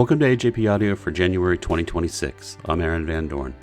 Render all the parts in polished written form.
Welcome to AJP Audio for January 2026. I'm Aaron Van Dorn.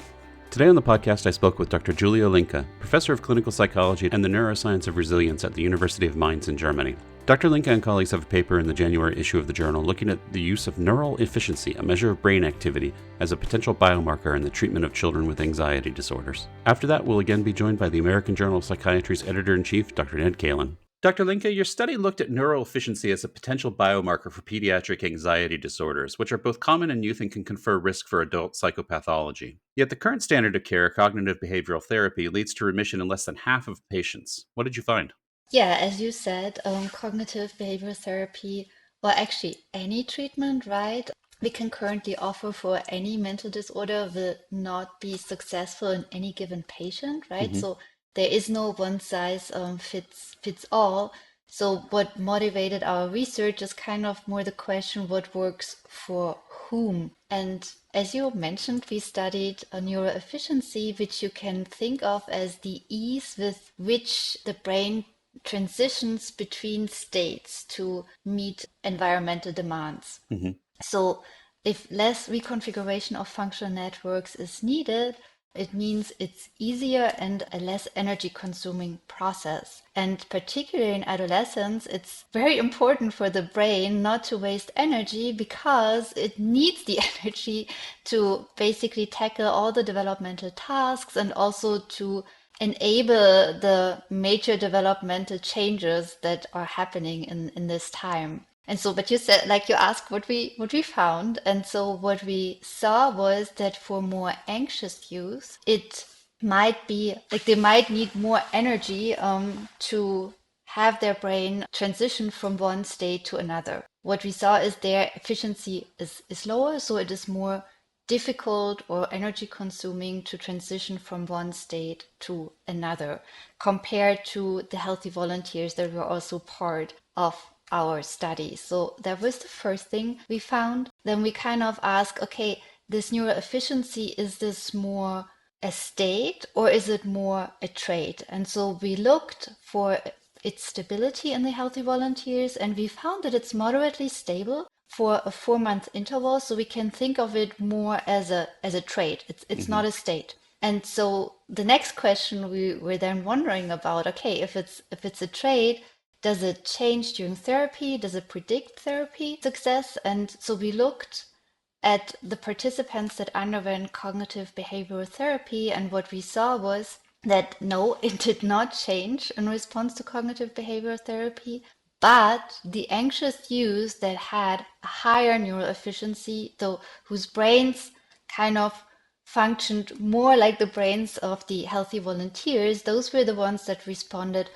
Today on the podcast, I spoke with Dr. Julia Linke, Professor of Clinical Psychology and the Neuroscience of Resilience at the University of Mainz in Germany. Dr. Linke and colleagues have a paper in the January issue of the journal looking at the use of neural efficiency, a measure of brain activity, as a potential biomarker in the treatment of children with anxiety disorders. After that, we'll again be joined by the American Journal of Psychiatry's Editor-in-Chief, Dr. Ned Kalin. Dr. Linke, your study looked at neural efficiency as a potential biomarker for pediatric anxiety disorders, which are both common in youth and can confer risk for adult psychopathology. Yet the current standard of care, cognitive behavioral therapy, leads to remission in less than half of patients. What did you find? Yeah, as you said, cognitive behavioral therapy, or actually any treatment, right, we can currently offer for any mental disorder will not be successful in any given patient, right? So there is no one size fits all. So what motivated our research is kind of more the question, what works for whom? And as you mentioned, we studied a neural efficiency, which you can think of as the ease with which the brain transitions between states to meet environmental demands. So if less reconfiguration of functional networks is needed, it means it's easier and a less energy consuming process. And particularly in adolescence, it's very important for the brain not to waste energy because it needs the energy to basically tackle all the developmental tasks and also to enable the major developmental changes that are happening in this time. And so, but you said, like you asked what we found. And so what we saw was that for more anxious youth, it might be like they might need more energy to have their brain transition from one state to another. What we saw is their efficiency is lower, so it is more difficult or energy consuming to transition from one state to another compared to the healthy volunteers that were also part of our study. So that was the first thing we found. Then we kind of asked, okay, this neural efficiency, is this more a state or is it more a trait? And so we looked for its stability in the healthy volunteers and we found that it's moderately stable for a 4-month interval. So we can think of it more as a trait. It's not a state. And so the next question we were then wondering about, okay, if it's a trait, does it change during therapy? Does it predict therapy success? And so we looked at the participants that underwent cognitive behavioral therapy, and what we saw was that no, it did not change in response to cognitive behavioral therapy, but the anxious youth that had a higher neural efficiency, though whose brains kind of functioned more like the brains of the healthy volunteers, those were the ones that responded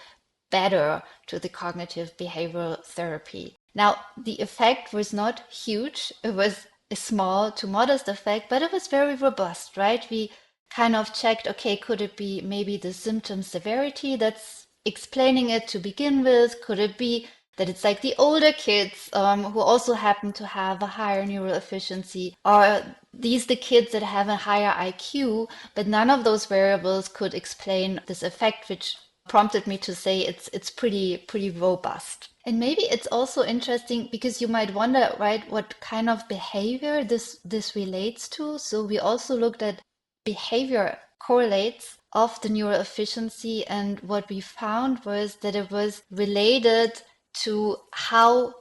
better to the cognitive behavioral therapy. Now, the effect was not huge. It was a small to modest effect, but it was very robust, right? We kind of checked, okay, could it be maybe the symptom severity that's explaining it to begin with? Could it be that it's like the older kids who also happen to have a higher neural efficiency? Are these the kids that have a higher IQ? But none of those variables could explain this effect, which prompted me to say it's pretty robust. And maybe it's also interesting because you might wonder, right, what kind of behavior this relates to. So we also looked at behavior correlates of the neural efficiency, and what we found was that it was related to how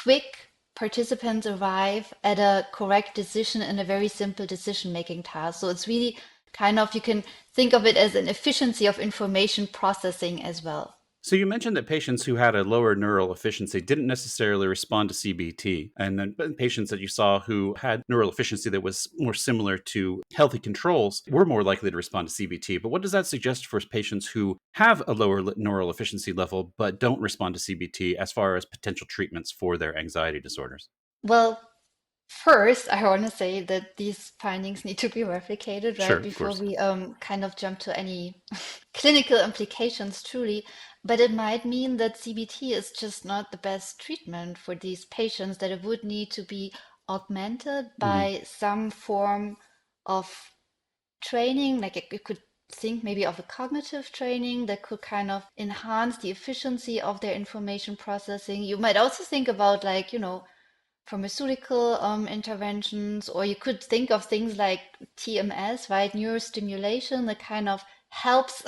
quick participants arrive at a correct decision in a very simple decision-making task. So it's really kind of, you can think of it as an efficiency of information processing as well. So you mentioned that patients who had a lower neural efficiency didn't necessarily respond to CBT, and then patients that you saw who had neural efficiency that was more similar to healthy controls were more likely to respond to CBT. But what does that suggest for patients who have a lower neural efficiency level but don't respond to CBT as far as potential treatments for their anxiety disorders? Well, first, I want to say that these findings need to be replicated, Sure, right, of before course. we kind of jump to any clinical implications, truly. But it might mean that CBT is just not the best treatment for these patients, that it would need to be augmented by some form of training. Like you could think maybe of a cognitive training that could kind of enhance the efficiency of their information processing. You might also think about, like, pharmaceutical interventions, or you could think of things like TMS, right? Neurostimulation that kind of helps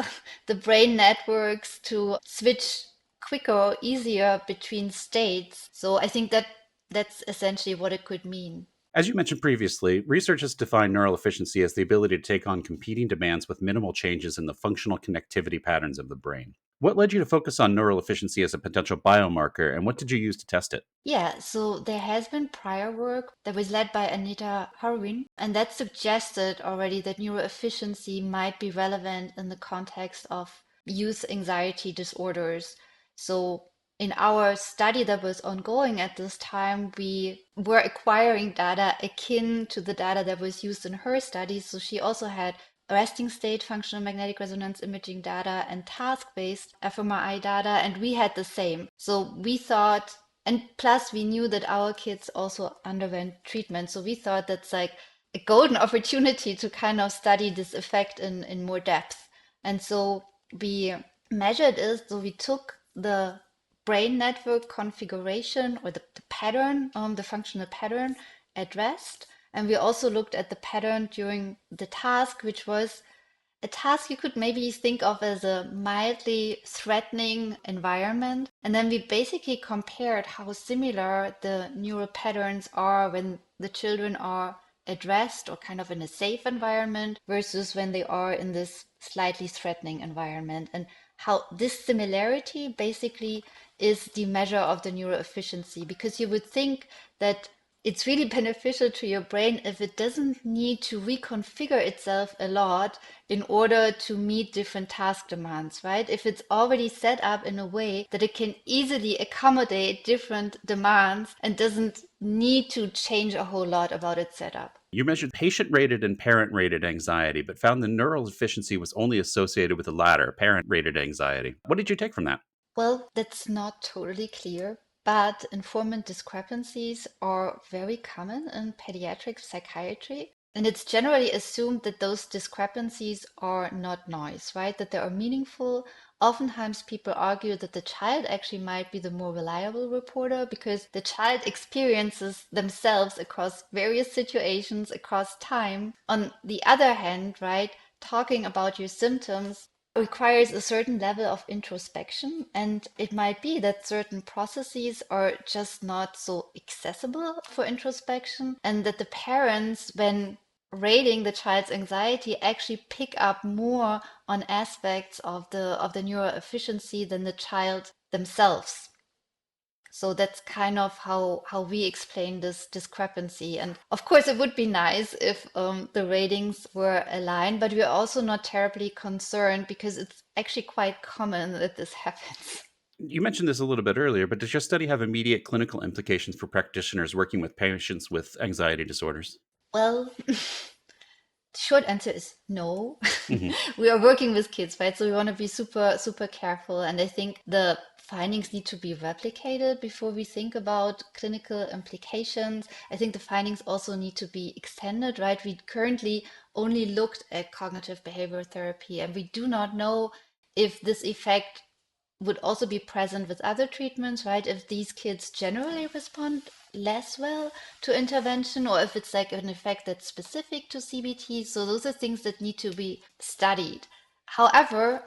the brain networks to switch quicker or easier between states. So I think that that's essentially what it could mean. As you mentioned previously, research has defined neural efficiency as the ability to take on competing demands with minimal changes in the functional connectivity patterns of the brain. What led you to focus on neural efficiency as a potential biomarker, and what did you use to test it? Yeah, so there has been prior work that was led by Anita Harwin, and that suggested already that neuroefficiency might be relevant in the context of youth anxiety disorders. So in our study that was ongoing at this time, we were acquiring data akin to the data that was used in her study. So she also had resting state functional magnetic resonance imaging data and task-based fMRI data, and we had the same. So we thought, and plus we knew that our kids also underwent treatment. So we thought that's like a golden opportunity to kind of study this effect in more depth. And so we measured it. So we took the brain network configuration or the pattern, the functional pattern at rest. And we also looked at the pattern during the task, which was a task you could maybe think of as a mildly threatening environment. And then we basically compared how similar the neural patterns are when the children are at rest or kind of in a safe environment versus when they are in this slightly threatening environment. And how this similarity basically is the measure of the neural efficiency, because you would think that it's really beneficial to your brain if it doesn't need to reconfigure itself a lot in order to meet different task demands, right? If it's already set up in a way that it can easily accommodate different demands and doesn't need to change a whole lot about its setup. You measured patient rated and parent rated anxiety, but found the neural efficiency was only associated with the latter, parent rated anxiety. What did you take from that? Well, that's not totally clear, but informant discrepancies are very common in pediatric psychiatry. And it's generally assumed that those discrepancies are not noise, right? That they are meaningful. Oftentimes, people argue that the child actually might be the more reliable reporter because the child experiences themselves across various situations, across time. On the other hand, right, talking about your symptoms requires a certain level of introspection, and it might be that certain processes are just not so accessible for introspection, and that the parents, when rating the child's anxiety, actually pick up more on aspects of the neural efficiency than the child themselves. So that's kind of how we explain this discrepancy. And of course, it would be nice if the ratings were aligned, but we're also not terribly concerned because it's actually quite common that this happens. You mentioned this a little bit earlier, but does your study have immediate clinical implications for practitioners working with patients with anxiety disorders? Well, the short answer is no. Hmm. We are working with kids, right? So we want to be super, super careful. And I think the findings need to be replicated before we think about clinical implications. I think the findings also need to be extended, right? We currently only looked at cognitive behavioral therapy, and we do not know if this effect would also be present with other treatments, right? If these kids generally respond less well to intervention, or if it's like an effect that's specific to CBT. So those are things that need to be studied. However,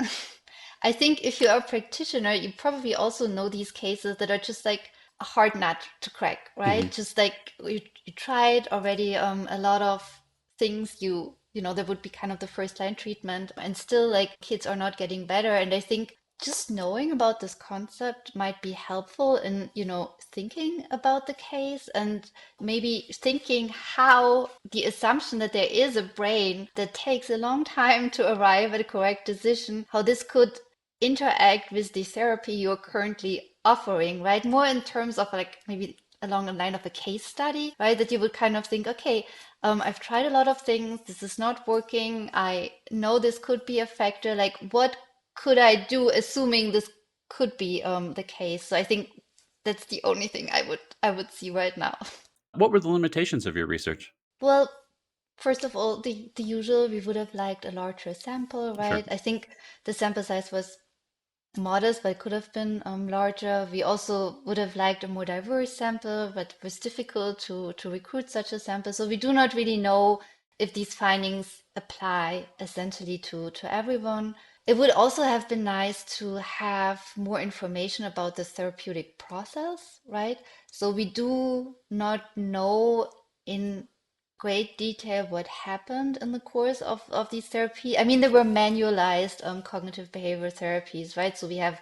I think if you're a practitioner, you probably also know these cases that are just like a hard nut to crack, right? Hmm. Just like you tried already a lot of things you know that would be kind of the first line treatment, and still like kids are not getting better. And I think just knowing about this concept might be helpful in, thinking about the case and maybe thinking how the assumption that there is a brain that takes a long time to arrive at a correct decision, how this could interact with the therapy you're currently offering, right? More in terms of like maybe along the line of a case study, right? That you would kind of think, okay, I've tried a lot of things. This is not working. I know this could be a factor. Like, what could I do, assuming this could be the case? So I think that's the only thing I would see right now. What were the limitations of your research? Well, first of all, the usual, we would have liked a larger sample, Sure. right? I think the sample size was modest, but could have been larger. We also would have liked a more diverse sample, but it was difficult to recruit such a sample. So we do not really know if these findings apply essentially to everyone. It would also have been nice to have more information about the therapeutic process, right? So we do not know in great detail what happened in the course of these therapy. I mean, there were manualized cognitive behavior therapies, right? So we have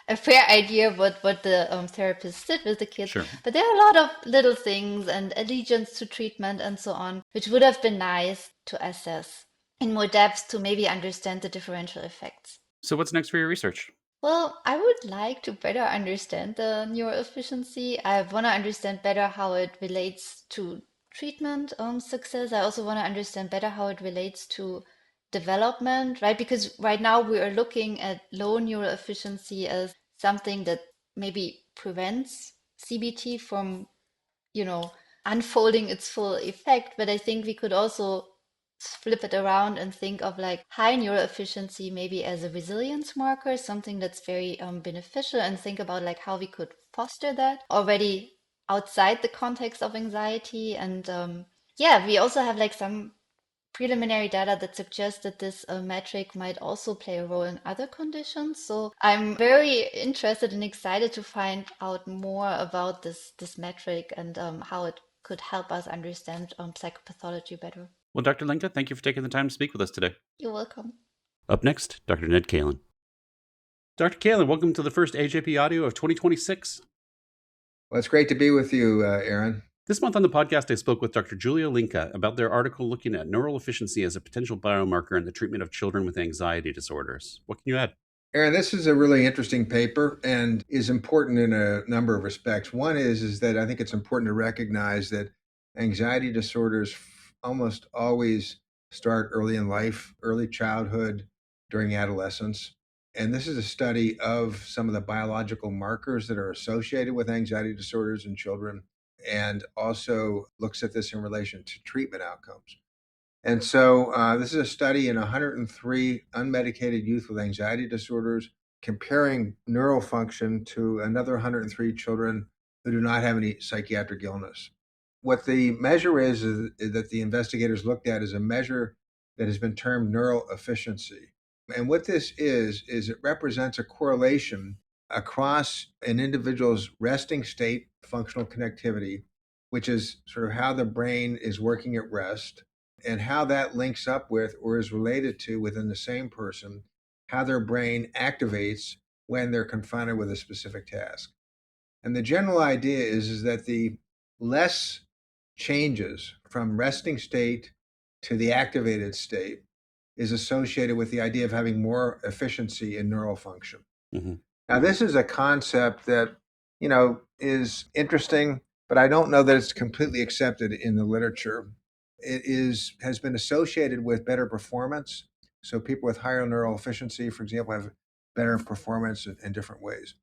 a fair idea of what the therapists did with the kids. Sure. But there are a lot of little things and allegiance to treatment and so on, which would have been nice to assess in more depth to maybe understand the differential effects. So what's next for your research? Well, I would like to better understand the neuroefficiency. I want to understand better how it relates to treatment success. I also want to understand better how it relates to development, right? Because right now we are looking at low neuroefficiency as something that maybe prevents CBT from, you know, unfolding its full effect. But I think we could also flip it around and think of like high neural efficiency maybe as a resilience marker, something that's very beneficial, and think about like how we could foster that already outside the context of anxiety. And yeah, we also have like some preliminary data that suggests that this metric might also play a role in other conditions. So I'm very interested and excited to find out more about this metric and how it could help us understand psychopathology better. Well, Dr. Linke, thank you for taking the time to speak with us today. You're welcome. Up next, Dr. Ned Kalin. Dr. Kalin, welcome to the first AJP audio of 2026. Well, it's great to be with you, Aaron. This month on the podcast, I spoke with Dr. Julia Linke about their article looking at neural efficiency as a potential biomarker in the treatment of children with anxiety disorders. What can you add? Aaron, this is a really interesting paper and is important in a number of respects. One is that I think it's important to recognize that anxiety disorders almost always start early in life, early childhood, during adolescence. And this is a study of some of the biological markers that are associated with anxiety disorders in children, and also looks at this in relation to treatment outcomes. And so this is a study in 103 unmedicated youth with anxiety disorders, comparing neural function to another 103 children who do not have any psychiatric illness. What the measure is that the investigators looked at is a measure that has been termed neural efficiency. And what this is it represents a correlation across an individual's resting state functional connectivity, which is sort of how the brain is working at rest, and how that links up with or is related to within the same person, how their brain activates when they're confronted with a specific task. And the general idea is that the less changes from resting state to the activated state is associated with the idea of having more efficiency in neural function. Mm-hmm. Now, this is a concept that, is interesting, but I don't know that it's completely accepted in the literature. It has been associated with better performance. So people with higher neural efficiency, for example, have better performance in different ways.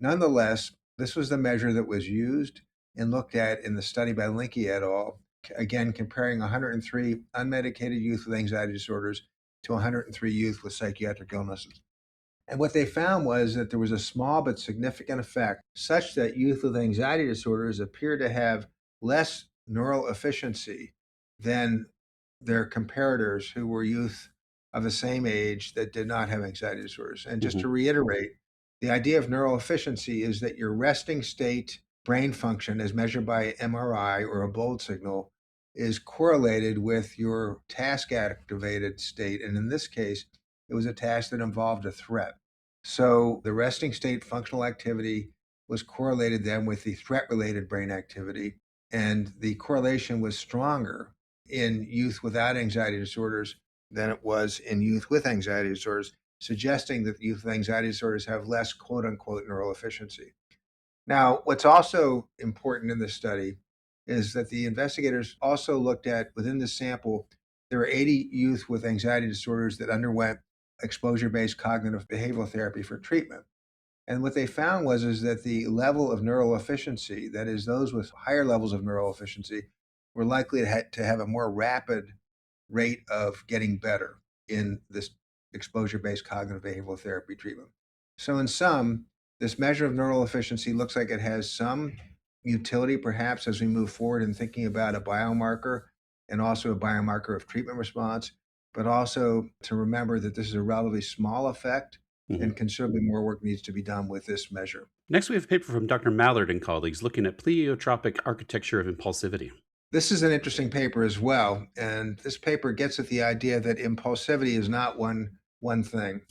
Nonetheless, this was the measure that was used and looked at in the study by Linke et al., again, comparing 103 unmedicated youth with anxiety disorders to 103 youth with psychiatric illnesses. And what they found was that there was a small but significant effect such that youth with anxiety disorders appear to have less neural efficiency than their comparators who were youth of the same age that did not have anxiety disorders. And just to reiterate, the idea of neural efficiency is that your resting state brain function, as measured by MRI or a bold signal, is correlated with your task activated state. And in this case, it was a task that involved a threat. So the resting state functional activity was correlated then with the threat related brain activity. And the correlation was stronger in youth without anxiety disorders than it was in youth with anxiety disorders, suggesting that youth with anxiety disorders have less quote unquote neural efficiency. Now, what's also important in this study is that the investigators also looked at within the sample, there were 80 youth with anxiety disorders that underwent exposure-based cognitive behavioral therapy for treatment. And what they found is that the level of neural efficiency, that is, those with higher levels of neural efficiency, were likely to have a more rapid rate of getting better in this exposure-based cognitive behavioral therapy treatment. So in sum, this measure of neural efficiency looks like it has some utility, perhaps, as we move forward in thinking about a biomarker and also a biomarker of treatment response, but also to remember that this is a relatively small effect and considerably more work needs to be done with this measure. Next, we have a paper from Dr. Mallard and colleagues looking at pleiotropic architecture of impulsivity. This is an interesting paper as well, and this paper gets at the idea that impulsivity is not one thing.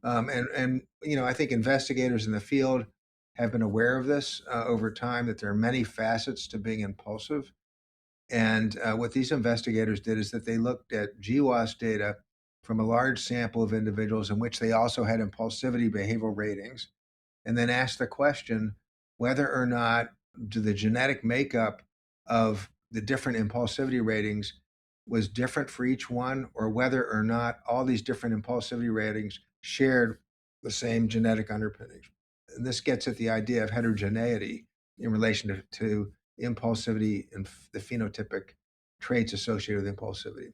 And I think investigators in the field have been aware of this over time, that there are many facets to being impulsive. And what these investigators did is that they looked at GWAS data from a large sample of individuals in which they also had impulsivity behavioral ratings, and then asked the question whether or not do the genetic makeup of the different impulsivity ratings was different for each one, or whether or not all these different impulsivity ratings shared the same genetic underpinnings. And this gets at the idea of heterogeneity in relation to impulsivity and the phenotypic traits associated with impulsivity.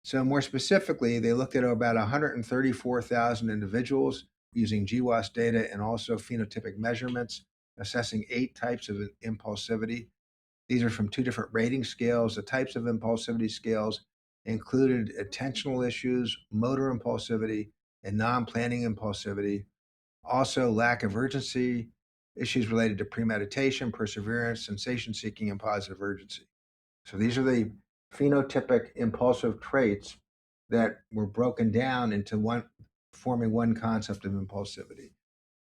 So more specifically, they looked at about 134,000 individuals using GWAS data and also phenotypic measurements, assessing 8 types of impulsivity. These are from 2 different rating scales. The types of impulsivity scales included attentional issues, motor impulsivity, and non-planning impulsivity. Also, lack of urgency, issues related to premeditation, perseverance, sensation seeking, and positive urgency. So these are the phenotypic impulsive traits that were broken down into forming one concept of impulsivity.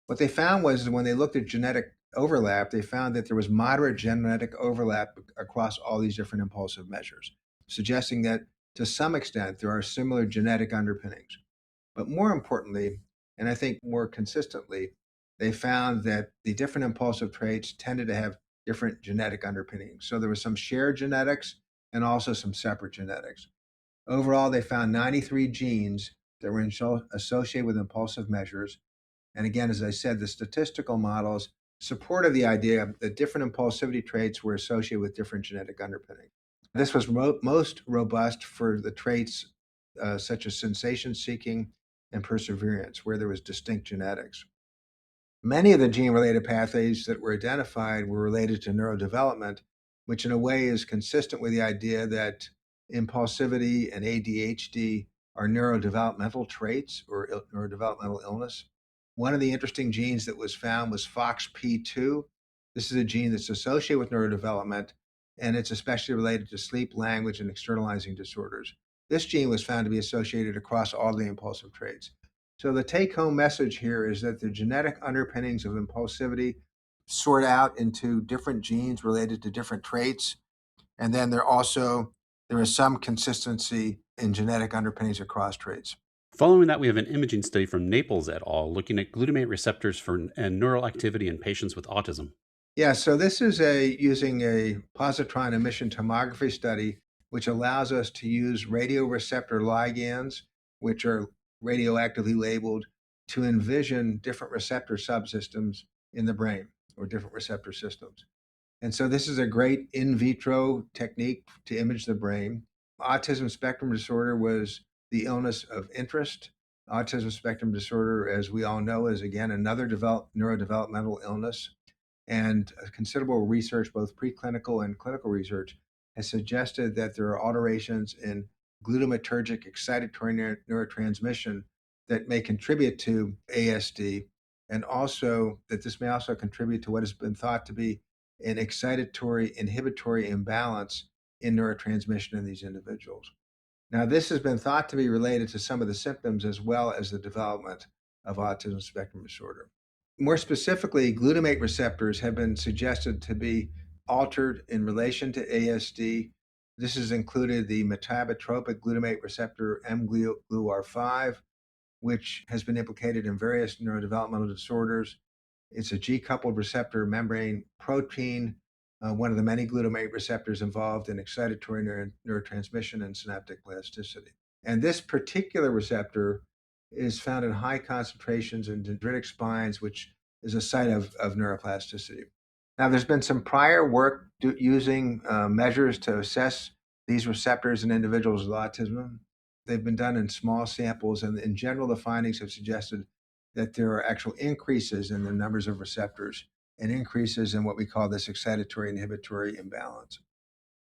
What they found was when they looked at genetic overlap, they found that there was moderate genetic overlap across all these different impulsive measures, suggesting that to some extent there are similar genetic underpinnings. But more importantly, and I think more consistently, they found that the different impulsive traits tended to have different genetic underpinnings. So there was some shared genetics and also some separate genetics. Overall, they found 93 genes that were associated with impulsive measures. And again, as I said, the statistical models supported the idea that different impulsivity traits were associated with different genetic underpinnings. This was most robust for the traits such as sensation seeking and perseverance, where there was distinct genetics. Many of the gene-related pathways that were identified were related to neurodevelopment, which in a way is consistent with the idea that impulsivity and ADHD are neurodevelopmental traits or neurodevelopmental illness. One of the interesting genes that was found was FOXP2. This is a gene that's associated with neurodevelopment, and it's especially related to sleep, language, and externalizing disorders. This gene was found to be associated across all the impulsive traits. So the take-home message here is that the genetic underpinnings of impulsivity sort out into different genes related to different traits, and then there is some consistency in genetic underpinnings across traits. Following that, we have an imaging study from Naples et al. Looking at glutamate receptors and neural activity in patients with autism. Yeah, so this is using a positron emission tomography study, which allows us to use radioreceptor ligands, which are radioactively labeled, to envision different receptor subsystems in the brain or different receptor systems. And so this is a great in vitro technique to image the brain. Autism spectrum disorder was the illness of interest. Autism spectrum disorder, as we all know, is again another neurodevelopmental illness. And considerable research, both preclinical and clinical research, has suggested that there are alterations in glutamatergic excitatory neurotransmission that may contribute to ASD, and also that this may also contribute to what has been thought to be an excitatory inhibitory imbalance in neurotransmission in these individuals. Now, this has been thought to be related to some of the symptoms as well as the development of autism spectrum disorder. More specifically, glutamate receptors have been suggested to be altered in relation to ASD. This has included the metabotropic glutamate receptor mGluR5, which has been implicated in various neurodevelopmental disorders. It's a G-coupled receptor membrane protein, one of the many glutamate receptors involved in excitatory neurotransmission and synaptic plasticity. And this particular receptor is found in high concentrations in dendritic spines, which is a site of neuroplasticity. Now, there's been some prior work using measures to assess these receptors in individuals with autism. They've been done in small samples, and in general, the findings have suggested that there are actual increases in the numbers of receptors and increases in what we call this excitatory-inhibitory imbalance.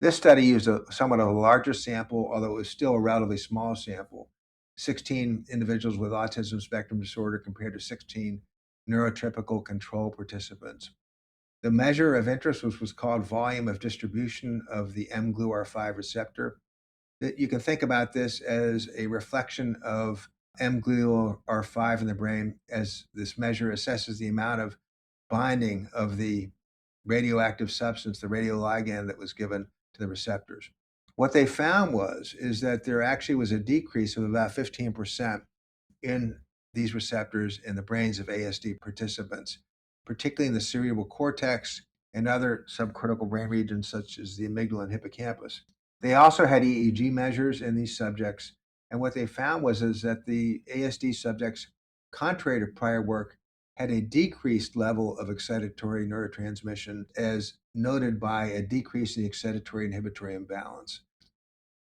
This study used somewhat of a larger sample, although it was still a relatively small sample, 16 individuals with autism spectrum disorder compared to 16 neurotypical control participants. The measure of interest was called volume of distribution of the mGluR5 receptor. You can think about this as a reflection of mGluR5 in the brain, as this measure assesses the amount of binding of the radioactive substance, the radioligand that was given to the receptors. What they found is that there actually was a decrease of about 15% in these receptors in the brains of ASD participants, particularly in the cerebral cortex and other subcortical brain regions such as the amygdala and hippocampus. They also had EEG measures in these subjects, and what they found is that the ASD subjects, contrary to prior work, had a decreased level of excitatory neurotransmission as noted by a decrease in the excitatory-inhibitory imbalance.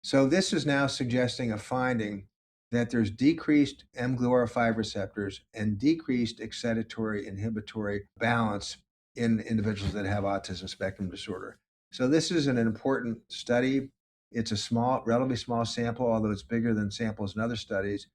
So this is now suggesting a finding that there's decreased mGluR5 receptors and decreased excitatory-inhibitory balance in individuals that have autism spectrum disorder. So this is an important study. It's a relatively small sample, although it's bigger than samples in other studies.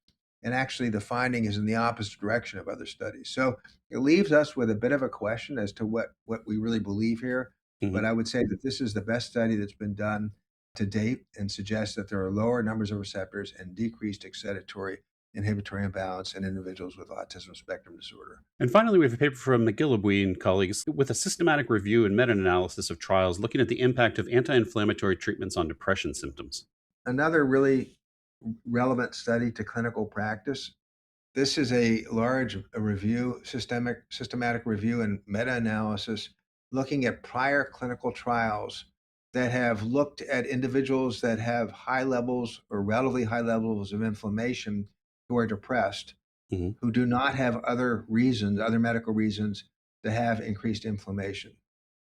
And actually, the finding is in the opposite direction of other studies. So it leaves us with a bit of a question as to what we really believe here. Mm-hmm. But I would say that this is the best study that's been done to date and suggests that there are lower numbers of receptors and decreased excitatory inhibitory imbalance in individuals with autism spectrum disorder. And finally, we have a paper from Giollabhui and colleagues with a systematic review and meta-analysis of trials looking at the impact of anti-inflammatory treatments on depression symptoms. Another really relevant study to clinical practice. This is a large review, systematic review and meta-analysis looking at prior clinical trials that have looked at individuals that have high levels or relatively high levels of inflammation who are depressed, mm-hmm. who do not have other medical reasons to have increased inflammation.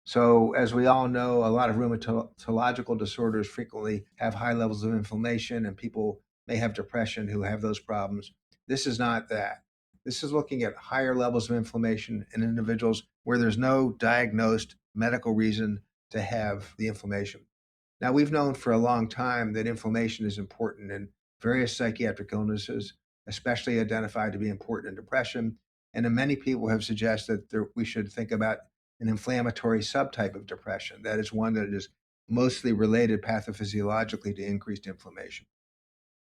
So as we all know, a lot of rheumatological disorders frequently have high levels of inflammation, and people may have depression who have those problems. This is not that. This is looking at higher levels of inflammation in individuals where there's no diagnosed medical reason to have the inflammation. Now, we've known for a long time that inflammation is important in various psychiatric illnesses, especially identified to be important in depression. And many people have suggested that we should think about an inflammatory subtype of depression. That is one that is mostly related pathophysiologically to increased inflammation.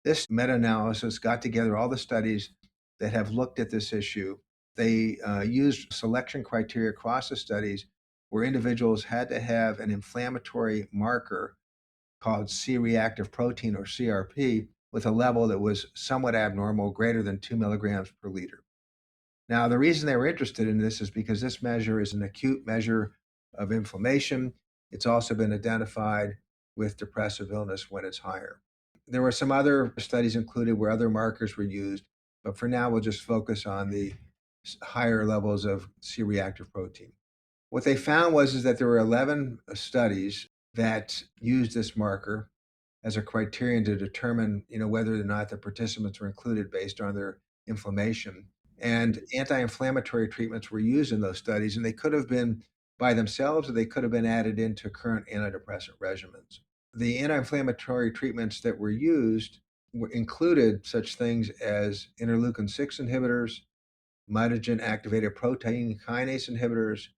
This meta-analysis got together all the studies that have looked at this issue. They used selection criteria across the studies where individuals had to have an inflammatory marker called C-reactive protein, or CRP, with a level that was somewhat abnormal, greater than 2 milligrams per liter. Now, the reason they were interested in this is because this measure is an acute measure of inflammation. It's also been identified with depressive illness when it's higher. There were some other studies included where other markers were used, but for now, we'll just focus on the higher levels of C-reactive protein. What they found is that there were 11 studies that used this marker as a criterion to determine, whether or not the participants were included based on their inflammation. And anti-inflammatory treatments were used in those studies, and they could have been by themselves, or they could have been added into current antidepressant regimens. The anti-inflammatory treatments that were used included such things as interleukin-6 inhibitors, mitogen-activated protein kinase inhibitors,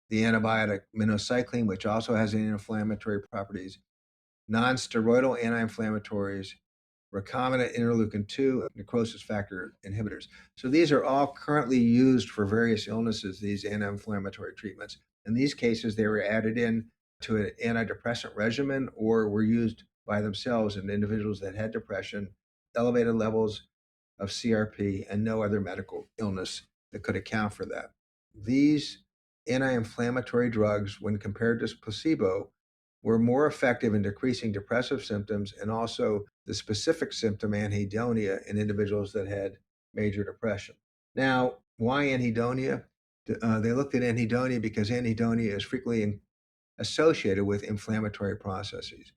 the antibiotic minocycline, which also has anti-inflammatory properties, non-steroidal anti-inflammatories, recombinant interleukin-2, necrosis factor inhibitors. So these are all currently used for various illnesses, these anti-inflammatory treatments. In these cases, they were added in to an antidepressant regimen or were used by themselves in individuals that had depression, elevated levels of CRP, and no other medical illness that could account for that. These anti-inflammatory drugs, when compared to placebo, were more effective in decreasing depressive symptoms and also the specific symptom anhedonia in individuals that had major depression. Now, why anhedonia? They looked at anhedonia because anhedonia is frequently associated with inflammatory processes.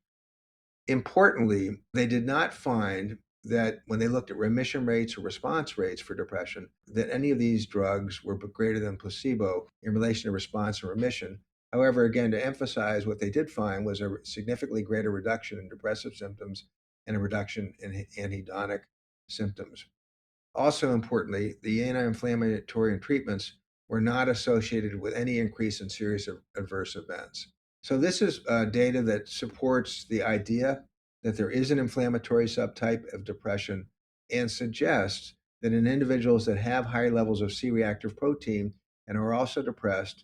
Importantly, they did not find that when they looked at remission rates or response rates for depression, that any of these drugs were greater than placebo in relation to response and remission. However, again, to emphasize, what they did find was a significantly greater reduction in depressive symptoms and a reduction in anhedonic symptoms. Also importantly, the anti-inflammatory treatments were not associated with any increase in serious adverse events. So this is data that supports the idea that there is an inflammatory subtype of depression and suggests that in individuals that have high levels of C-reactive protein and are also depressed,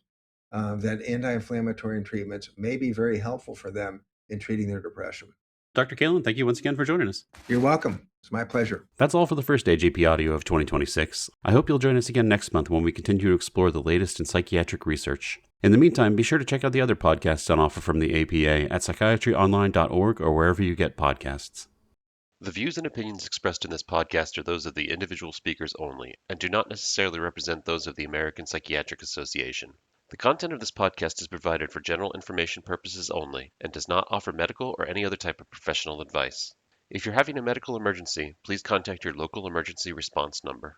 that anti-inflammatory treatments may be very helpful for them in treating their depression. Dr. Kalin, thank you once again for joining us. You're welcome. It's my pleasure. That's all for the first AJP audio of 2026. I hope you'll join us again next month when we continue to explore the latest in psychiatric research. In the meantime, be sure to check out the other podcasts on offer from the APA at psychiatryonline.org or wherever you get podcasts. The views and opinions expressed in this podcast are those of the individual speakers only and do not necessarily represent those of the American Psychiatric Association. The content of this podcast is provided for general information purposes only and does not offer medical or any other type of professional advice. If you're having a medical emergency, please contact your local emergency response number.